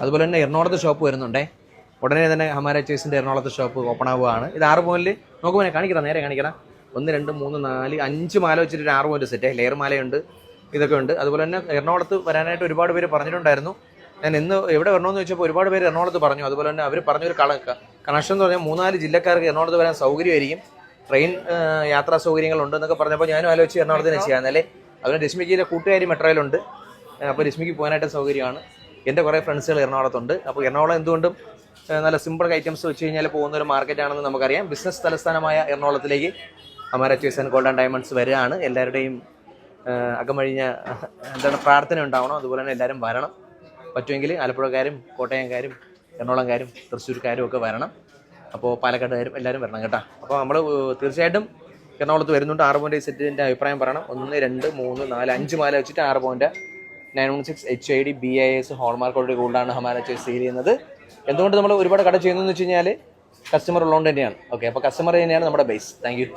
അതുപോലെ തന്നെ എറണാകുളത്ത് ഷോപ്പ് വരുന്നുണ്ടേ. ഉടനെ തന്നെ ഹമാര ചേസിന്റെ എറണാകുളത്ത് ഷോപ്പ് ഓപ്പൺ ആവുകയാണ്. ഇത് 6 പോയിന്റിൽ നോക്കുമ്പോൾ കാണിക്കണം, നേരെ കാണിക്കണം. 1 2 3 4 5 മാല വെച്ചിട്ട് 6 പോയിന്റ് സെറ്റ്. ലെയർ മാലയുണ്ട്, ഇതൊക്കെ ഉണ്ട്. അതുപോലെ തന്നെ എറണാകുളത്ത് വരാനായിട്ട് ഒരുപാട് പേര് പറഞ്ഞിട്ടുണ്ടായിരുന്നു. ഞാൻ ഇന്ന് എവിടെ വരണമെന്ന് ചോദിച്ചപ്പോൾ ഒരുപാട് പേര് എറണാകുളത്ത് പറഞ്ഞു. അതുപോലെ തന്നെ അവർ പറഞ്ഞൊരു കണക്ഷൻ എന്ന് പറഞ്ഞാൽ 3-4 ജില്ലക്കാർക്ക് എറണാകുളത്ത് വരാൻ സൗകര്യമായിരിക്കും, ട്രെയിൻ യാത്രാ സൗകര്യങ്ങളുണ്ട് എന്നൊക്കെ പറഞ്ഞപ്പോൾ ഞാനും ആലോചിച്ച് എറണാകുളത്തിന് ചെയ്യാന്നല്ലേ. അതുപോലെ രശ്മിക്കിൻ്റെ കൂട്ടുകാരി മെട്രോയിലുണ്ട്. അപ്പോൾ രശ്മിക്ക് പോകാനായിട്ട് സൗകര്യമാണ്. എൻ്റെ കുറേ ഫ്രണ്ട്സുകൾ എറണാകുളത്തുണ്ട്. അപ്പോൾ എറണാകുളം എന്തുകൊണ്ടും നല്ല സിമ്പിൾ ഐറ്റംസ് വെച്ച് കഴിഞ്ഞാൽ പോകുന്ന ഒരു മാർക്കറ്റാണെന്ന് നമുക്കറിയാം. ബിസിനസ് തലസ്ഥാനമായ എറണാകുളത്തിലേക്ക് Hamara choice and gold and diamonds വരികയാണ്. എല്ലാവരുടെയും അകമഴിഞ്ഞ പ്രാർത്ഥന ഉണ്ടാവണം. അതുപോലെ തന്നെ എല്ലാവരും വരണം. പറ്റുമെങ്കിൽ ആലപ്പുഴക്കാരും കോട്ടയംകാരും എറണാകുളംകാരും തൃശ്ശൂർക്കാരും ഒക്കെ വരണം. അപ്പോൾ പാലക്കാട്ടുകാരും എല്ലാവരും വരണം കേട്ടോ. അപ്പോൾ നമ്മൾ തീർച്ചയായിട്ടും എറണാകുളത്ത് വരുന്നുണ്ട്. 6 പോയിന്റ് സെറ്റിൻ്റെ അഭിപ്രായം പറയണം. 1 2 3 4 5 മാല വെച്ചിട്ട് 6 point 916 HID BIS ഹോൾമാർക്കോട് ഗോൾഡാണ് Hamara choice sale ചെയ്യുന്നത്. എന്തുകൊണ്ട് നമ്മൾ ഒരുപാട് കട ചെയ്യുന്നതെന്ന് വെച്ച് കഴിഞ്ഞാൽ കസ്റ്റമർ ഉള്ളതുകൊണ്ട് തന്നെയാണ്. ഓക്കെ, അപ്പോൾ കസ്റ്റമർ തന്നെയാണ് നമ്മുടെ ബേസ്. Thank you.